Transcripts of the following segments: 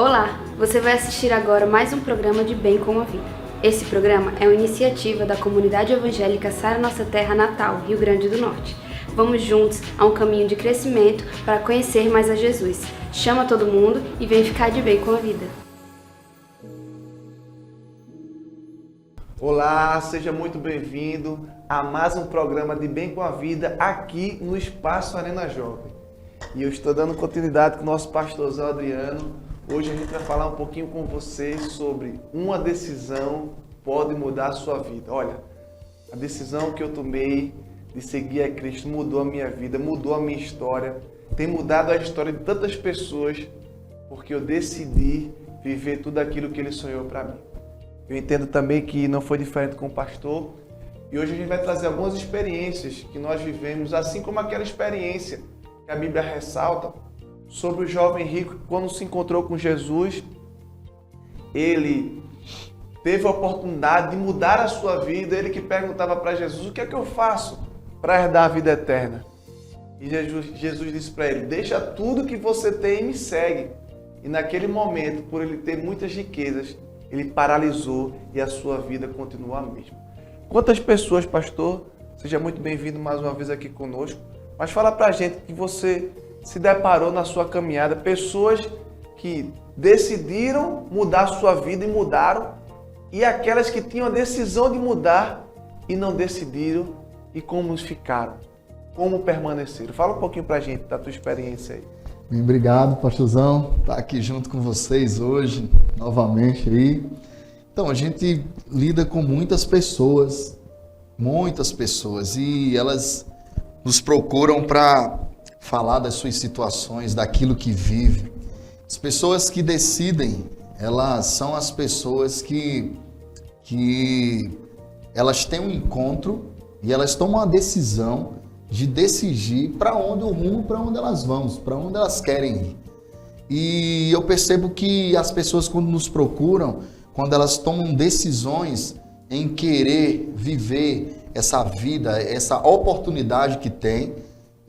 Olá, você vai assistir agora mais um programa de Bem com a Vida. Esse programa é uma iniciativa da comunidade evangélica Sara Nossa Terra Natal, Rio Grande do Norte. Vamos juntos a um caminho de crescimento para conhecer mais a Jesus. Chama todo mundo e vem ficar de bem com a vida. Olá, seja muito bem-vindo a mais um programa de Bem com a Vida aqui no Espaço Arena Jovem. E eu estou dando continuidade com o nosso pastorzão Adriano. Hoje a gente vai falar um pouquinho com vocês sobre uma decisão pode mudar a sua vida. Olha, a decisão que eu tomei de seguir a Cristo mudou a minha vida, mudou a minha história, tem mudado a história de tantas pessoas, porque eu decidi viver tudo aquilo que Ele sonhou para mim. Eu entendo também que não foi diferente com o pastor, e hoje a gente vai trazer algumas experiências que nós vivemos, assim como aquela experiência que a Bíblia ressalta sobre o jovem rico que, quando se encontrou com Jesus, ele teve a oportunidade de mudar a sua vida. Ele que perguntava para Jesus: o que é que eu faço para herdar a vida eterna? E Jesus disse para ele: deixa tudo que você tem e me segue. E naquele momento, por ele ter muitas riquezas, ele paralisou e a sua vida continuou a mesma. Quantas pessoas, pastor, seja muito bem-vindo mais uma vez aqui conosco, mas fala para a gente que você se deparou na sua caminhada, pessoas que decidiram mudar a sua vida e mudaram, e aquelas que tinham a decisão de mudar e não decidiram, e como ficaram, como permaneceram. Fala um pouquinho para a gente da tua experiência aí. Bem, obrigado, pastorzão, estar aqui junto com vocês hoje, novamente aí. Então, a gente lida com muitas pessoas, e elas nos procuram para falar das suas situações, daquilo que vive. As pessoas que decidem, elas são as pessoas que elas têm um encontro e elas tomam a decisão de decidir para onde o rumo, para onde elas vão, para onde elas querem ir. E eu percebo que as pessoas, quando nos procuram, quando elas tomam decisões em querer viver essa vida, essa oportunidade que tem,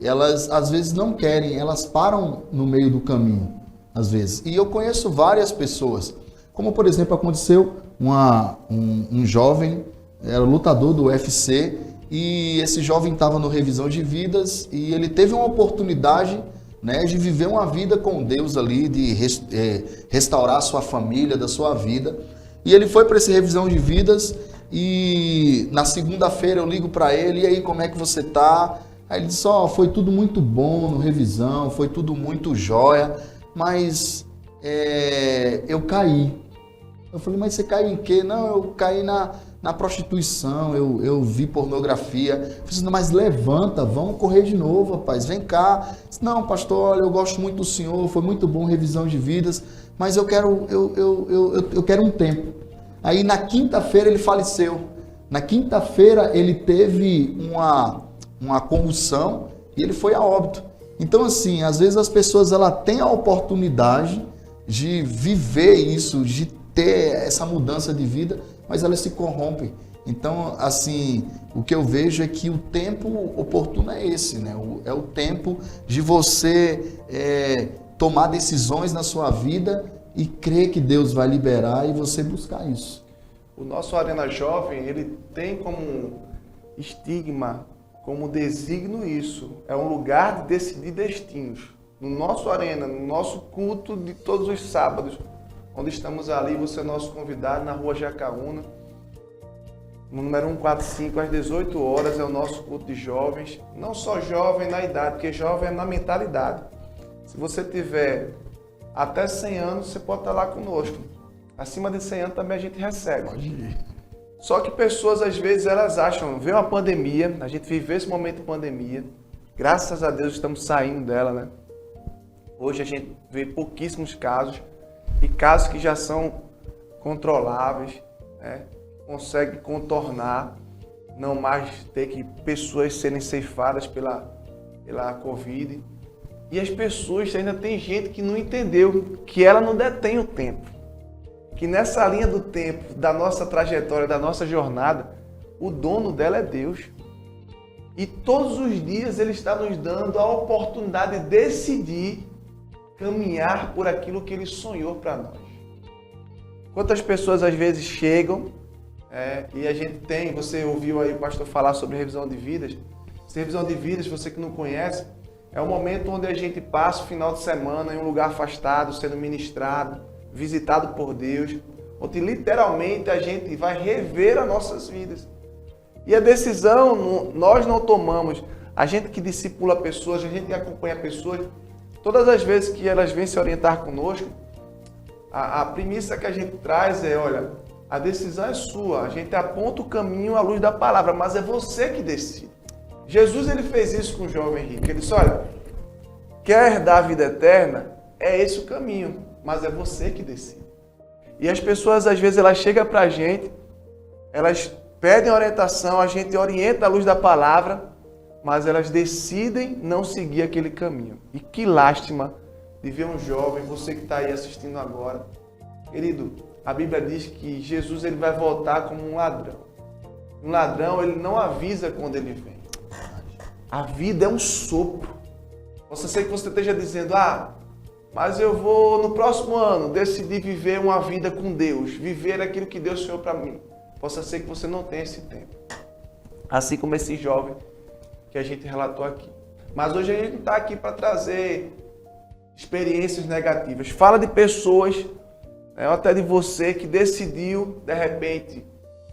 elas às vezes não querem, elas param no meio do caminho, às vezes. E eu conheço várias pessoas, como por exemplo aconteceu um jovem, era lutador do UFC, e esse jovem estava no Revisão de Vidas e ele teve uma oportunidade, né, de viver uma vida com Deus ali, de restaurar a sua família, da sua vida. E ele foi para esse Revisão de Vidas e na segunda-feira eu ligo para ele: e aí, como é que você tá? Aí ele disse: foi tudo muito bom no Revisão, foi tudo muito jóia, mas eu caí. Eu falei: mas você caiu em quê? Não, eu caí na prostituição, eu vi pornografia. Eu falei: mas levanta, vamos correr de novo, rapaz, vem cá. Eu disse: não, pastor, olha, eu gosto muito do senhor, foi muito bom Revisão de Vidas, mas eu quero um tempo. Aí na quinta-feira ele faleceu. Na quinta-feira ele teve uma convulsão e ele foi a óbito. Então, assim, às vezes as pessoas têm a oportunidade de viver isso, de ter essa mudança de vida, mas elas se corrompem. Então, assim, o que eu vejo é que o tempo oportuno é esse, né? É o tempo de você tomar decisões na sua vida e crer que Deus vai liberar e você buscar isso. O nosso Arena Jovem, ele tem como estigma, como desígnio isso. É um lugar de decidir destinos. No nosso Arena, no nosso culto de todos os sábados, onde estamos ali, você é nosso convidado na Rua Jacaúna, no número 145, às 18 horas, é o nosso culto de jovens. Não só jovem na idade, porque jovem é na mentalidade. Se você tiver até 100 anos, você pode estar lá conosco. Acima de 100 anos também a gente recebe. Pode ir. Só que pessoas, às vezes, elas acham, veio uma pandemia, a gente viveu esse momento de pandemia, graças a Deus estamos saindo dela, né? Hoje a gente vê pouquíssimos casos, e casos que já são controláveis, né? Consegue contornar, não mais ter que pessoas serem ceifadas pela Covid. E as pessoas, ainda tem gente que não entendeu que ela não detém o tempo. Que nessa linha do tempo, da nossa trajetória, da nossa jornada, o dono dela é Deus. E todos os dias Ele está nos dando a oportunidade de decidir caminhar por aquilo que Ele sonhou para nós. Quantas pessoas às vezes chegam e a gente tem, você ouviu aí o pastor falar sobre revisão de vidas. Essa revisão de vidas, você que não conhece, é o momento onde a gente passa o final de semana em um lugar afastado, sendo ministrado, visitado por Deus, onde literalmente a gente vai rever as nossas vidas. E a decisão nós não tomamos. A gente que discipula pessoas, a gente que acompanha pessoas, todas as vezes que elas vêm se orientar conosco, a premissa que a gente traz é, olha, a decisão é sua, a gente aponta o caminho à luz da palavra, mas é você que decide. Jesus ele fez isso com o jovem rico. Ele disse, olha, quer dar a vida eterna? É esse o caminho, mas é você que decide. E as pessoas, às vezes, elas chegam para a gente, elas pedem orientação, a gente orienta à luz da palavra, mas elas decidem não seguir aquele caminho. E que lástima de ver um jovem, você que está aí assistindo agora. Querido, a Bíblia diz que Jesus ele vai voltar como um ladrão. Um ladrão, ele não avisa quando ele vem. A vida é um sopro. Possa ser que você esteja dizendo, mas eu vou no próximo ano decidir viver uma vida com Deus, viver aquilo que Deus sonhou para mim. Possa ser que você não tenha esse tempo. Assim como esse jovem que a gente relatou aqui. Mas hoje a gente não está aqui para trazer experiências negativas. Fala de pessoas, ou até de você que decidiu, de repente,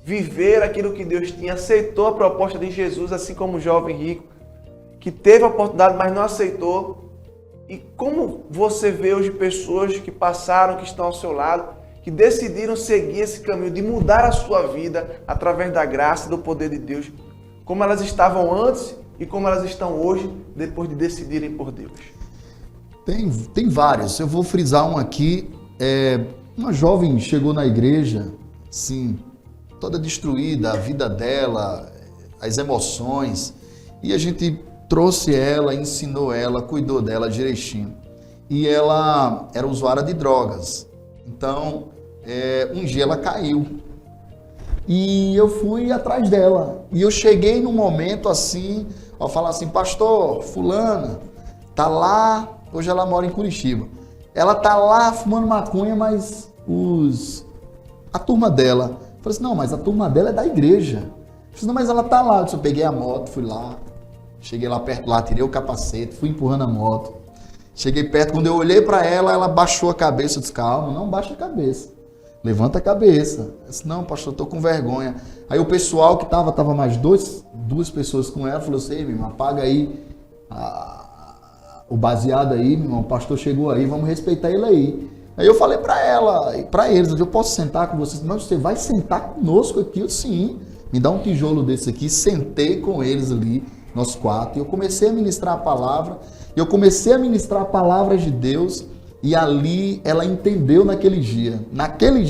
viver aquilo que Deus tinha, aceitou a proposta de Jesus, assim como o jovem rico, que teve a oportunidade, mas não aceitou. E como você vê hoje pessoas que passaram, que estão ao seu lado, que decidiram seguir esse caminho de mudar a sua vida através da graça e do poder de Deus, como elas estavam antes e como elas estão hoje, depois de decidirem por Deus. Tem vários. Eu vou frisar um aqui. Uma jovem chegou na igreja, assim, toda destruída, a vida dela, as emoções, e a gente trouxe ela, ensinou ela, cuidou dela direitinho. E ela era usuária de drogas. Então, um dia ela caiu. E eu fui atrás dela. E eu cheguei num momento assim, ao falar assim, pastor, fulana, tá lá, hoje ela mora em Curitiba. Ela tá lá fumando maconha, mas a turma dela. Eu falei assim, não, mas a turma dela é da igreja. Eu falei, não, mas ela tá lá. Eu peguei a moto, fui lá. Cheguei lá perto, lá, tirei o capacete, fui empurrando a moto. Cheguei perto, quando eu olhei para ela, ela baixou a cabeça. Eu disse, calma, não baixa a cabeça. Levanta a cabeça. Eu disse, não, pastor, eu tô com vergonha. Aí o pessoal que tava mais duas pessoas com ela, falou assim, meu irmão, apaga aí o baseado aí, meu irmão, o pastor chegou aí, vamos respeitar ele aí. Aí eu falei para ela, para eles, eu posso sentar com vocês? Não, você vai sentar conosco aqui? Eu, sim. Me dá um tijolo desse aqui, sentei com eles ali, nós quatro, e eu comecei a ministrar a palavra, de Deus, e ali ela entendeu naquele dia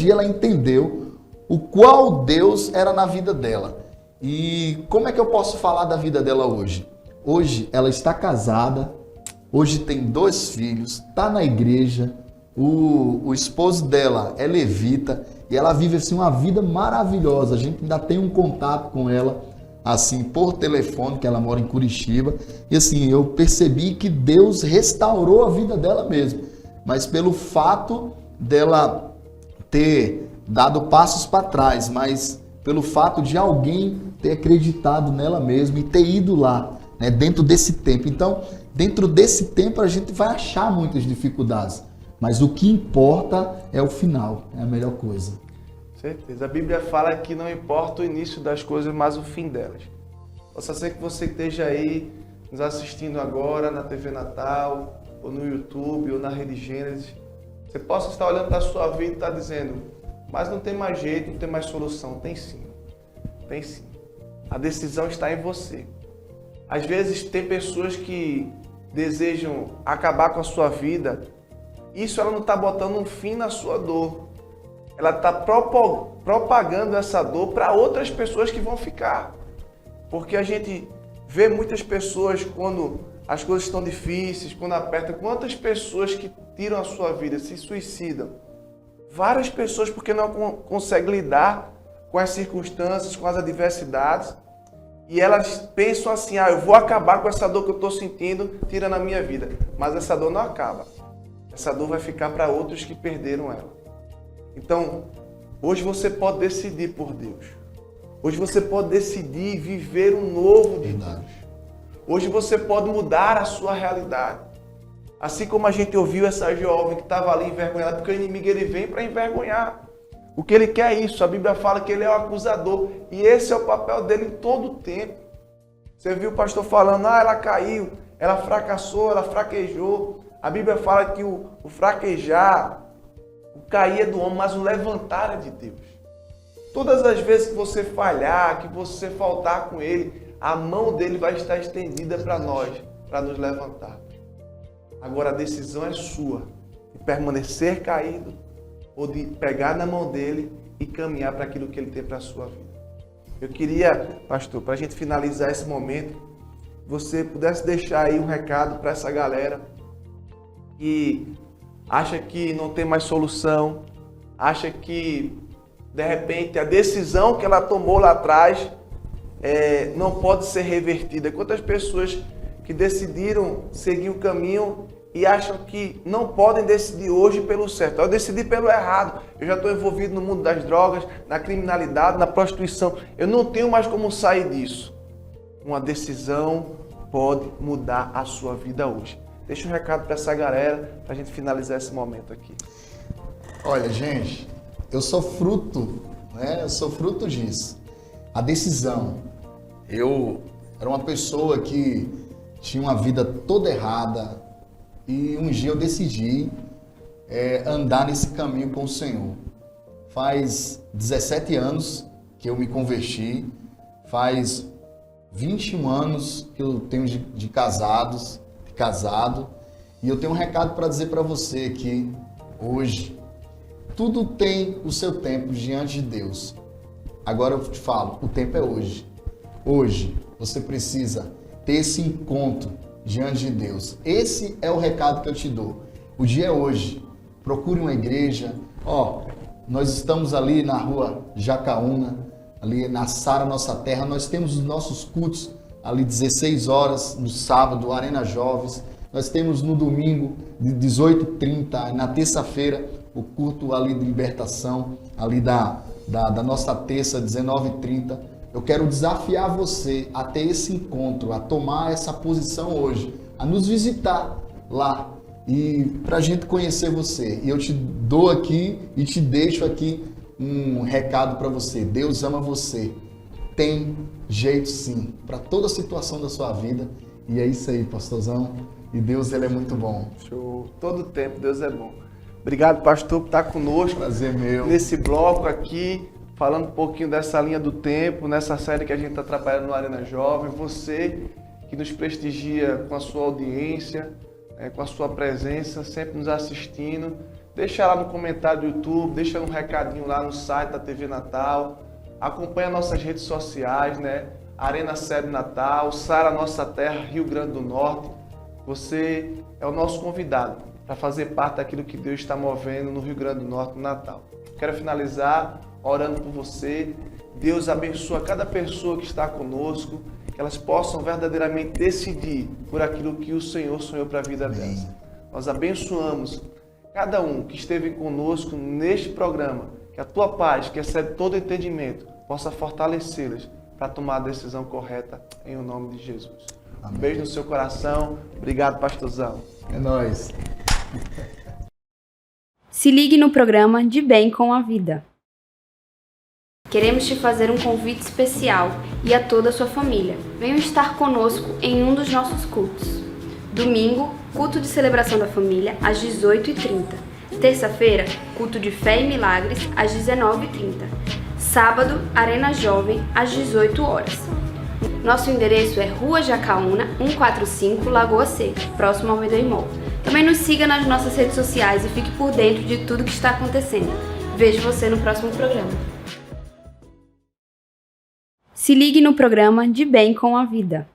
ela entendeu o qual Deus era na vida dela. E como é que eu posso falar da vida dela hoje? Hoje ela está casada, hoje tem 2 filhos, está na igreja, o esposo dela é levita, e ela vive assim uma vida maravilhosa. A gente ainda tem um contato com ela, assim, por telefone, que ela mora em Curitiba, e assim, eu percebi que Deus restaurou a vida dela mesmo, mas pelo fato dela ter dado passos para trás, mas pelo fato de alguém ter acreditado nela mesma e ter ido lá, né, dentro desse tempo. Então, dentro desse tempo a gente vai achar muitas dificuldades, mas o que importa é o final, é a melhor coisa. Certeza. A Bíblia fala que não importa o início das coisas, mas o fim delas. Possa ser que você esteja aí nos assistindo agora na TV Natal, ou no YouTube, ou na Rede Gênesis. Você possa estar olhando para a sua vida e estar dizendo, mas não tem mais jeito, não tem mais solução. Tem sim. Tem sim. A decisão está em você. Às vezes tem pessoas que desejam acabar com a sua vida. Isso ela não está botando um fim na sua dor. Ela está propagando essa dor para outras pessoas que vão ficar. Porque a gente vê muitas pessoas quando as coisas estão difíceis, quando aperta, quantas pessoas que tiram a sua vida, se suicidam. Várias pessoas porque não conseguem lidar com as circunstâncias, com as adversidades. E elas pensam assim, eu vou acabar com essa dor que eu estou sentindo, tirando a minha vida. Mas essa dor não acaba. essa dor vai ficar para outros que perderam ela. Então, hoje você pode decidir por Deus. Hoje você pode decidir viver um novo de Deus. Hoje você pode mudar a sua realidade. Assim como a gente ouviu essa jovem que estava ali envergonhada, porque o inimigo ele vem para envergonhar. O que ele quer é isso. A Bíblia fala que ele é o acusador. E esse é o papel dele em todo o tempo. Você viu o pastor falando, ela caiu, ela fracassou, ela fraquejou. A Bíblia fala que o fraquejar, o cair é do homem, mas o levantar é de Deus. Todas as vezes que você falhar, que você faltar com ele, a mão dele vai estar estendida para nós, para nos levantar. Agora a decisão é sua, de permanecer caído ou de pegar na mão dele e caminhar para aquilo que ele tem para a sua vida. Eu queria, pastor, para a gente finalizar esse momento, você pudesse deixar aí um recado para essa galera que acha que não tem mais solução, acha que, de repente, a decisão que ela tomou lá atrás não pode ser revertida. Quantas pessoas que decidiram seguir o caminho e acham que não podem decidir hoje pelo certo. Eu decidi pelo errado. Eu já estou envolvido no mundo das drogas, na criminalidade, na prostituição. Eu não tenho mais como sair disso. Uma decisão pode mudar a sua vida hoje. Deixa um recado para essa galera, para a gente finalizar esse momento aqui. Olha, gente, eu sou fruto, né? Eu sou fruto disso. A decisão. Eu era uma pessoa que tinha uma vida toda errada e um dia eu decidi andar nesse caminho com o Senhor. Faz 17 anos que eu me converti, faz 21 anos que eu tenho de casado, e eu tenho um recado para dizer para você que hoje tudo tem o seu tempo diante de Deus. Agora eu te falo, o tempo é hoje. Hoje você precisa ter esse encontro diante de Deus. Esse é o recado que eu te dou. O dia é hoje. Procure uma igreja. Nós estamos ali na rua Jacaúna, ali na Sara Nossa Terra. Nós temos os nossos cultos ali 16 horas, no sábado, Arena Jovens. Nós temos no domingo, de 18h30, na terça-feira, o culto ali de libertação, ali da nossa terça, 19h30. Eu quero desafiar você a ter esse encontro, a tomar essa posição hoje, a nos visitar lá e para a gente conhecer você. E eu te dou aqui e te deixo aqui um recado para você. Deus ama você. Tem jeito sim, para toda a situação da sua vida. E é isso aí, pastorzão. E Deus, ele é muito bom. Show. Todo tempo, Deus é bom. Obrigado, pastor, por estar conosco. Prazer meu. Nesse bloco aqui, falando um pouquinho dessa linha do tempo, nessa série que a gente está trabalhando no Arena Jovem. Você que nos prestigia com a sua audiência, com a sua presença, sempre nos assistindo. Deixa lá no comentário do YouTube, deixa um recadinho lá no site da TV Natal. Acompanha nossas redes sociais, né? Arena Sede Natal, Sara Nossa Terra, Rio Grande do Norte. Você é o nosso convidado para fazer parte daquilo que Deus está movendo no Rio Grande do Norte, no Natal. Quero finalizar orando por você. Deus abençoa cada pessoa que está conosco, que elas possam verdadeiramente decidir por aquilo que o Senhor sonhou para a vida delas. Nós abençoamos cada um que esteve conosco neste programa, que a tua paz, que excede todo entendimento, possa fortalecê-las para tomar a decisão correta em o nome de Jesus. Amém. Um beijo no seu coração. Obrigado, pastorzão. É nóis. Se ligue no programa De Bem com a Vida. Queremos te fazer um convite especial e a toda a sua família. Venham estar conosco em um dos nossos cultos. Domingo, culto de celebração da família, às 18h30. Terça-feira, culto de fé e milagres, às 19h30. Sábado, Arena Jovem, às 18 horas. Nosso endereço é Rua Jacaúna, 145, Lagoa Seca, próximo ao Medoimol. Também nos siga nas nossas redes sociais e fique por dentro de tudo que está acontecendo. Vejo você no próximo programa. Se ligue no programa De Bem com a Vida.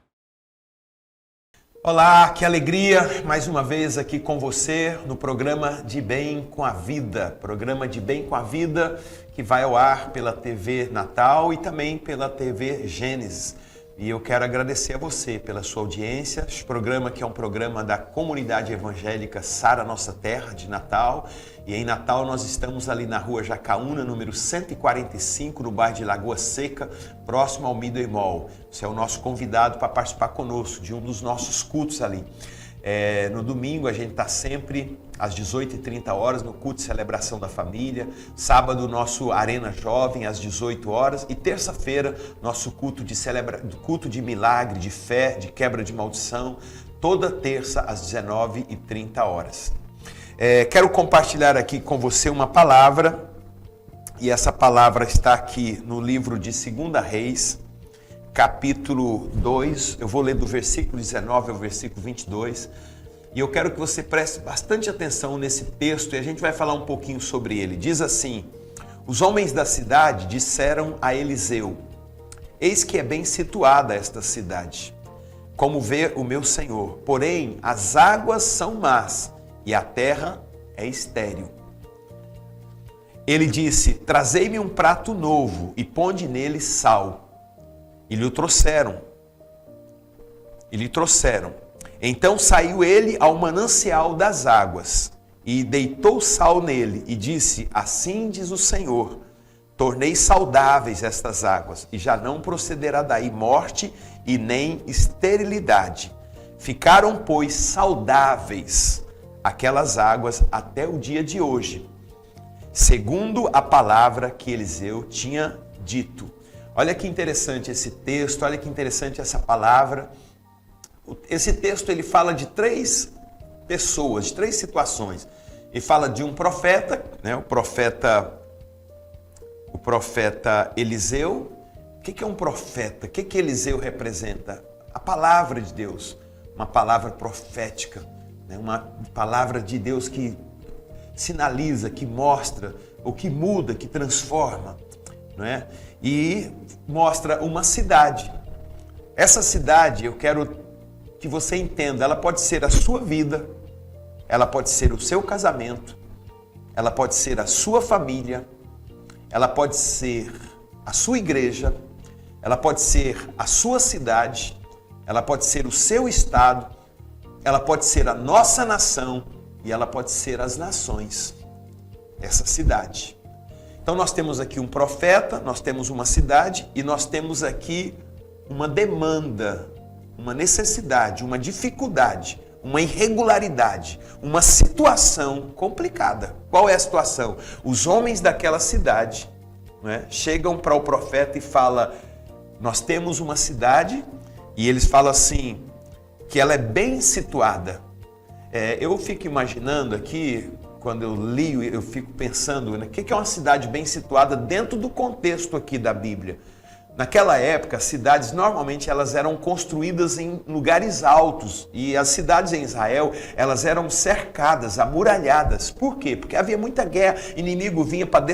Olá, que alegria mais uma vez aqui com você no programa De Bem com a Vida. Programa De Bem com a Vida que vai ao ar pela TV Natal e também pela TV Gênesis. E eu quero agradecer a você pela sua audiência. Este programa que é um programa da Comunidade Evangélica Sara Nossa Terra, de Natal. E em Natal nós estamos ali na rua Jacaúna, número 145, no bairro de Lagoa Seca, próximo ao Midway Mall. Você é o nosso convidado para participar conosco de um dos nossos cultos ali. No domingo a gente está sempre às 18h30 no culto de celebração da família. Sábado nosso Arena Jovem às 18 horas. E terça-feira nosso culto de milagre, de fé, de quebra de maldição. Toda terça às 19h30. Quero compartilhar aqui com você uma palavra. E essa palavra está aqui no livro de 2 Reis, capítulo 2, eu vou ler do versículo 19 ao versículo 22, e eu quero que você preste bastante atenção nesse texto e a gente vai falar um pouquinho sobre ele. Diz assim: os homens da cidade disseram a Eliseu: eis que é bem situada esta cidade, como vê o meu senhor, porém as águas são más e a terra é estéril. Ele disse: trazei-me um prato novo e ponde nele sal. E lhe trouxeram. Então saiu ele ao manancial das águas e deitou sal nele e disse: assim diz o Senhor, tornei saudáveis estas águas e já não procederá daí morte e nem esterilidade. Ficaram, pois, saudáveis aquelas águas até o dia de hoje, segundo a palavra que Eliseu tinha dito. Olha que interessante esse texto, olha que interessante essa palavra. Esse texto ele fala de 3 pessoas, de 3 situações. Ele fala de um profeta, né? o profeta Eliseu. O que é um profeta? O que Eliseu representa? A palavra de Deus, uma palavra profética, né? Uma palavra de Deus que sinaliza, que mostra, ou que muda, que transforma, não é? E mostra uma cidade. Essa cidade, eu quero que você entenda, ela pode ser a sua vida, ela pode ser o seu casamento, ela pode ser a sua família, ela pode ser a sua igreja, ela pode ser a sua cidade, ela pode ser o seu estado, ela pode ser a nossa nação e ela pode ser as nações. Essa cidade. Então nós temos aqui um profeta, nós temos uma cidade e nós temos aqui uma demanda, uma necessidade, uma dificuldade, uma irregularidade, uma situação complicada. Qual é a situação? Os homens daquela cidade, né, chegam para o profeta e falam: nós temos uma cidade, e eles falam assim, que ela é bem situada. Eu fico imaginando aqui, quando eu li, eu fico pensando, né, o que é uma cidade bem situada dentro do contexto aqui da Bíblia. Naquela época, as cidades normalmente elas eram construídas em lugares altos e as cidades em Israel elas eram cercadas, amuralhadas. Por quê? Porque havia muita guerra, inimigo vinha para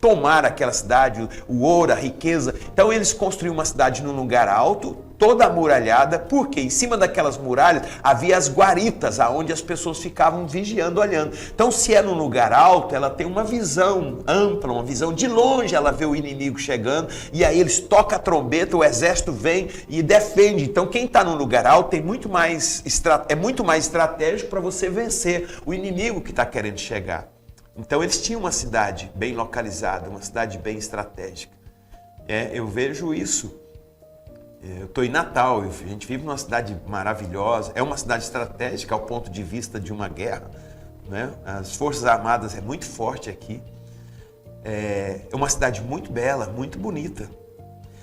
tomar aquela cidade, o ouro, a riqueza. Então eles construíam uma cidade num lugar alto, toda amuralhada, porque em cima daquelas muralhas havia as guaritas, aonde as pessoas ficavam vigiando, olhando. Então se é num lugar alto, ela tem uma visão ampla, uma visão de longe, ela vê o inimigo chegando, e aí eles tocam a trombeta, o exército vem e defende. Então quem está num lugar alto é muito mais estratégico para você vencer o inimigo que está querendo chegar. Então eles tinham uma cidade bem localizada, uma cidade bem estratégica. Eu vejo isso. Eu estou em Natal, a gente vive numa cidade maravilhosa, é uma cidade estratégica ao ponto de vista de uma guerra, né? As Forças Armadas é muito forte aqui, é uma cidade muito bela, muito bonita.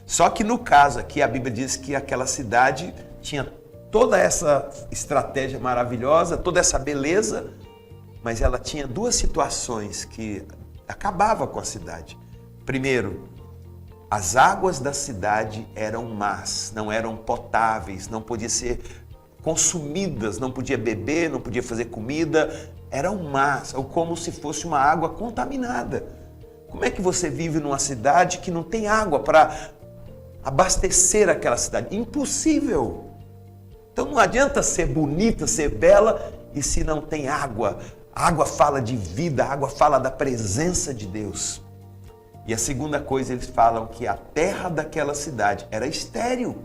Só que no caso aqui a Bíblia diz que aquela cidade tinha toda essa estratégia maravilhosa, toda essa beleza, mas ela tinha 2 situações que acabavam com a cidade. Primeiro, as águas da cidade eram más, não eram potáveis, não podiam ser consumidas, não podia beber, não podia fazer comida, eram más, ou como se fosse uma água contaminada. Como é que você vive numa cidade que não tem água para abastecer aquela cidade? Impossível! Então não adianta ser bonita, ser bela, e se não tem água. A água fala de vida, a água fala da presença de Deus. E a segunda coisa, eles falam que a terra daquela cidade era estéril,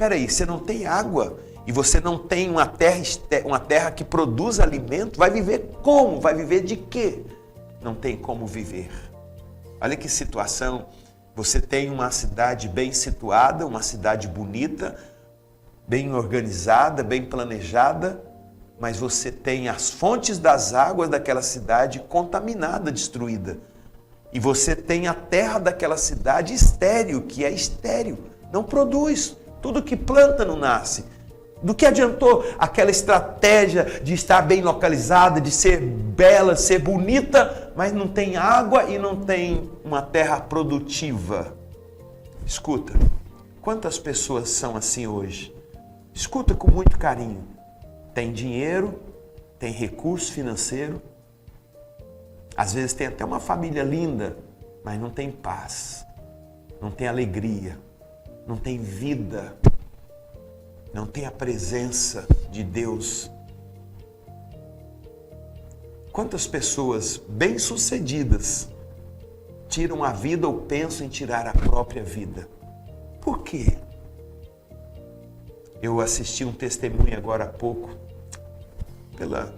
peraí, você não tem água e você não tem uma terra que produz alimento, vai viver como? Vai viver de quê? Não tem como viver. Olha que situação, você tem uma cidade bem situada, uma cidade bonita, bem organizada, bem planejada, mas você tem as fontes das águas daquela cidade contaminada, destruída. E você tem a terra daquela cidade estéril, que é estéril, não produz. Tudo que planta não nasce. Do que adiantou aquela estratégia de estar bem localizada, de ser bela, de ser bonita, mas não tem água e não tem uma terra produtiva? Escuta, quantas pessoas são assim hoje? Escuta com muito carinho. Tem dinheiro, tem recurso financeiro, às vezes tem até uma família linda, mas não tem paz, não tem alegria, não tem vida, não tem a presença de Deus. Quantas pessoas bem-sucedidas tiram a vida ou pensam em tirar a própria vida? Por quê? Eu assisti um testemunho agora há pouco, pelas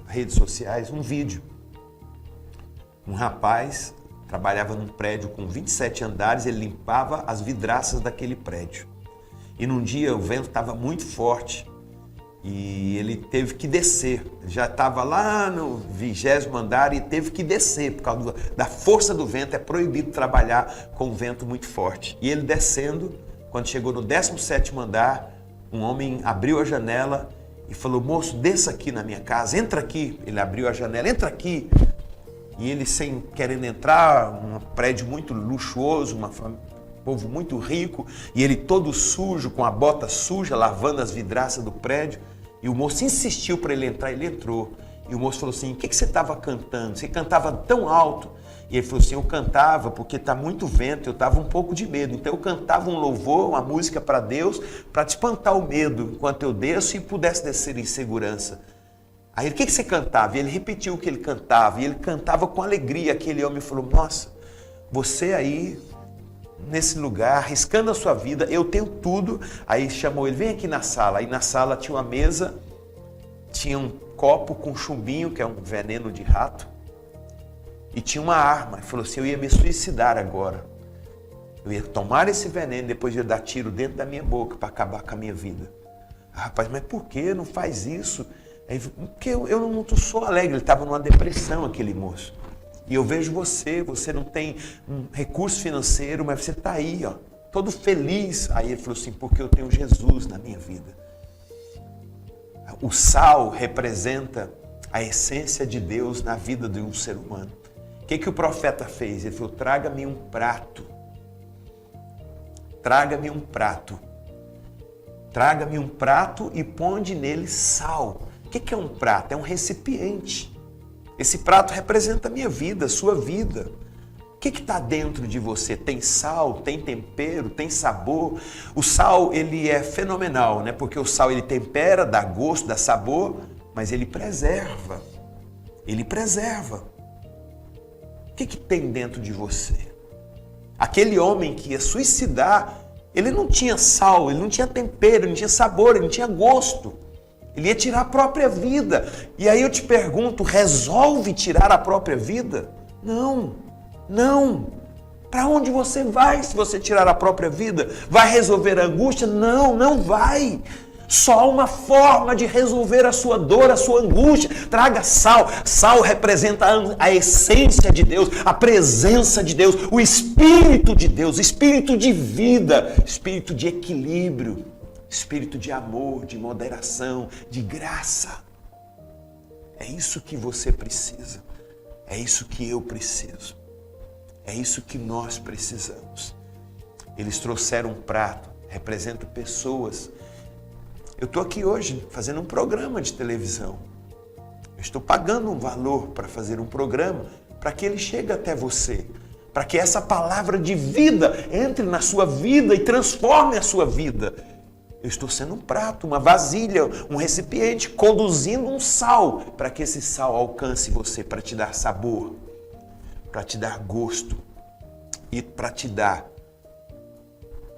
redes sociais, um vídeo. Um rapaz trabalhava num prédio com 27 andares, ele limpava as vidraças daquele prédio. E num dia o vento estava muito forte e ele teve que descer. Ele já estava lá no 20º andar e teve que descer por causa da força do vento. É proibido trabalhar com vento muito forte. E ele descendo, quando chegou no 17º andar, um homem abriu a janela e falou: moço, desça aqui na minha casa, entra aqui. Ele abriu a janela, entra aqui. E ele, sem querendo entrar, um prédio muito luxuoso, um povo muito rico, e ele todo sujo, com a bota suja, lavando as vidraças do prédio. E o moço insistiu para ele entrar, ele entrou. E o moço falou assim: o que você estava cantando? Você cantava tão alto. E ele falou assim: eu cantava porque está muito vento, eu estava um pouco de medo. Então eu cantava um louvor, uma música para Deus, para te espantar o medo enquanto eu desço e pudesse descer em segurança. Aí ele: o que você cantava? E ele repetiu o que ele cantava, e ele cantava com alegria. Aquele homem falou: nossa, você aí, nesse lugar, arriscando a sua vida, eu tenho tudo. Aí chamou ele: vem aqui na sala. Aí na sala tinha uma mesa, tinha um copo com chumbinho, que é um veneno de rato, e tinha uma arma. Ele falou assim: eu ia me suicidar agora. Eu ia tomar esse veneno, depois ia dar tiro dentro da minha boca para acabar com a minha vida. Ah, rapaz, mas por que não faz isso? Aí, porque eu não sou alegre. Ele estava numa depressão, aquele moço. E eu vejo você não tem um recurso financeiro, mas você está aí, ó, todo feliz. Aí ele falou assim: porque eu tenho Jesus na minha vida. O sal representa a essência de Deus na vida de um ser humano. O que o profeta fez? Ele falou: traga-me um prato. Traga-me um prato. Traga-me um prato e ponde nele sal. O que é um prato? É um recipiente. Esse prato representa a minha vida, a sua vida. O que está dentro de você? Tem sal, tem tempero, tem sabor. O sal, ele é fenomenal, né? Porque o sal, ele tempera, dá gosto, dá sabor, mas ele preserva. Ele preserva. O que tem dentro de você? Aquele homem que ia suicidar, ele não tinha sal, ele não tinha tempero, ele não tinha sabor, ele não tinha gosto. Ele ia tirar a própria vida. E aí eu te pergunto, resolve tirar a própria vida? Não, não. Para onde você vai se você tirar a própria vida? Vai resolver a angústia? Não, não vai. Só uma forma de resolver a sua dor, a sua angústia. Traga sal. Sal representa a essência de Deus, a presença de Deus, o Espírito de Deus, espírito de vida, espírito de equilíbrio, espírito de amor, de moderação, de graça. É isso que você precisa. É isso que eu preciso. É isso que nós precisamos. Eles trouxeram um prato, representa pessoas. Eu estou aqui hoje fazendo um programa de televisão. Eu estou pagando um valor para fazer um programa, para que ele chegue até você, para que essa palavra de vida entre na sua vida e transforme a sua vida. Eu estou sendo um prato, uma vasilha, um recipiente, conduzindo um sal, para que esse sal alcance você, para te dar sabor, para te dar gosto e para te dar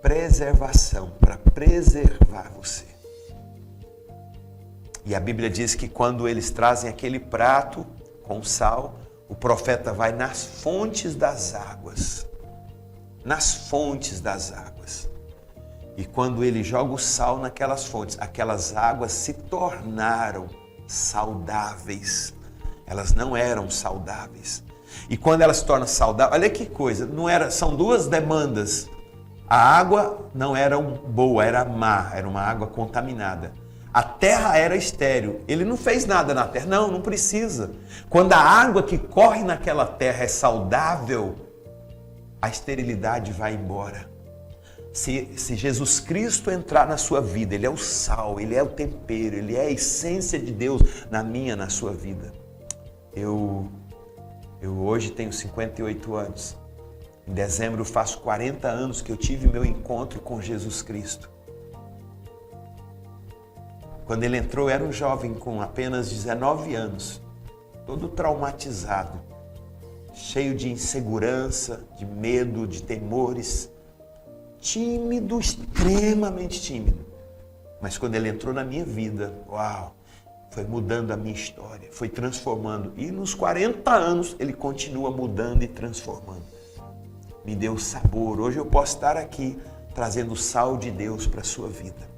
preservação, para preservar você. E a Bíblia diz que quando eles trazem aquele prato com sal, o profeta vai nas fontes das águas. Nas fontes das águas. E quando ele joga o sal naquelas fontes, aquelas águas se tornaram saudáveis. Elas não eram saudáveis. E quando elas se tornam saudáveis, olha que coisa, são duas demandas. A água não era boa, era má, era uma água contaminada. A terra era estéril. Ele não fez nada na terra. Não precisa. Quando a água que corre naquela terra é saudável, a esterilidade vai embora. Se Jesus Cristo entrar na sua vida, Ele é o sal, Ele é o tempero, Ele é a essência de Deus na minha, na sua vida. Eu hoje tenho 58 anos. Em dezembro faço 40 anos que eu tive meu encontro com Jesus Cristo. Quando Ele entrou, eu era um jovem com apenas 19 anos, todo traumatizado, cheio de insegurança, de medo, de temores, tímido, extremamente tímido. Mas quando Ele entrou na minha vida, uau, foi mudando a minha história, foi transformando. E nos 40 anos Ele continua mudando e transformando. Me deu sabor. Hoje eu posso estar aqui trazendo o sal de Deus para a sua vida.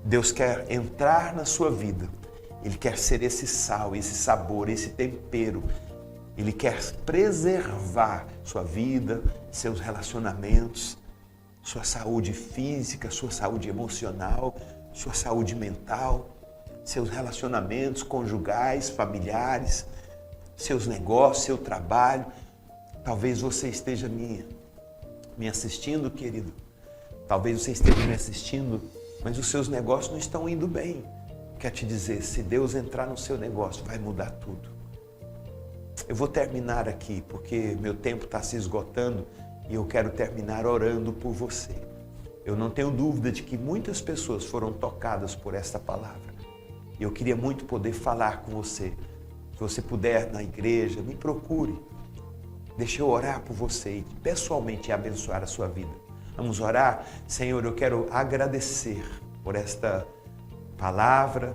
Deus quer entrar na sua vida. Ele quer ser esse sal, esse sabor, esse tempero. Ele quer preservar sua vida, seus relacionamentos, sua saúde física, sua saúde emocional, sua saúde mental, seus relacionamentos conjugais, familiares, seus negócios, seu trabalho. Talvez você esteja me assistindo, querido. Talvez você esteja me assistindo, mas os seus negócios não estão indo bem. Quer te dizer, se Deus entrar no seu negócio, vai mudar tudo. Eu vou terminar aqui, porque meu tempo está se esgotando e eu quero terminar orando por você. Eu não tenho dúvida de que muitas pessoas foram tocadas por esta palavra. E eu queria muito poder falar com você. Se você puder, na igreja, me procure. Deixa eu orar por você e pessoalmente abençoar a sua vida. Vamos orar? Senhor, eu quero agradecer por esta palavra,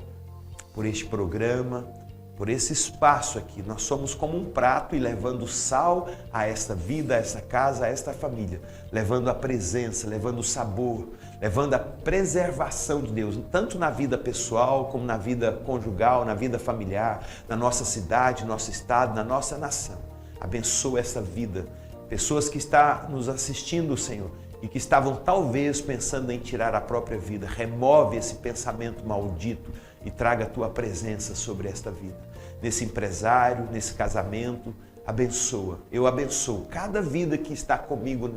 por este programa, por esse espaço aqui. Nós somos como um prato e levando sal a esta vida, a esta casa, a esta família. Levando a presença, levando o sabor, levando a preservação de Deus, tanto na vida pessoal como na vida conjugal, na vida familiar, na nossa cidade, no nosso estado, na nossa nação. Abençoa essa vida. Pessoas que estão nos assistindo, Senhor, e que estavam talvez pensando em tirar a própria vida. Remove esse pensamento maldito e traga a tua presença sobre esta vida. Nesse empresário, nesse casamento, abençoa. Eu abençoo cada vida que está comigo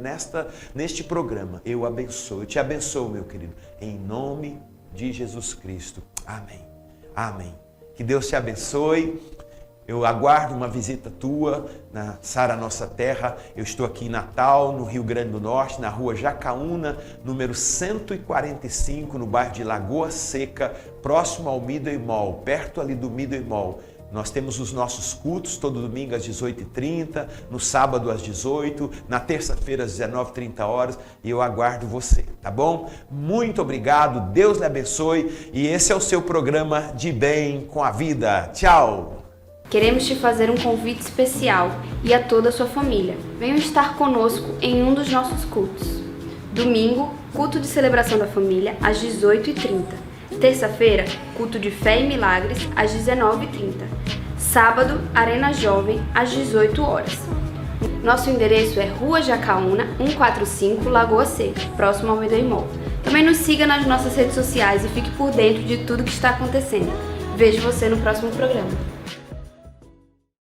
neste programa. Eu abençoo. Eu te abençoo, meu querido. Em nome de Jesus Cristo. Amém. Amém. Que Deus te abençoe. Eu aguardo uma visita tua na Sara Nossa Terra. Eu estou aqui em Natal, no Rio Grande do Norte, na rua Jacaúna, número 145, no bairro de Lagoa Seca, próximo ao Midway Mall, perto ali do Midway Mall. Nós temos os nossos cultos todo domingo às 18h30, no sábado às 18h, na terça-feira às 19h30 e eu aguardo você, tá bom? Muito obrigado, Deus lhe abençoe e esse é o seu programa de Bem com a Vida. Tchau! Queremos te fazer um convite especial e a toda a sua família. Venham estar conosco em um dos nossos cultos. Domingo, culto de celebração da família, às 18h30. Terça-feira, culto de fé e milagres, às 19h30. Sábado, Arena Jovem, às 18h. Nosso endereço é Rua Jacaúna, 145, Lagoa Seca, próximo ao Midway Mall. Também nos siga nas nossas redes sociais e fique por dentro de tudo que está acontecendo. Vejo você no próximo programa.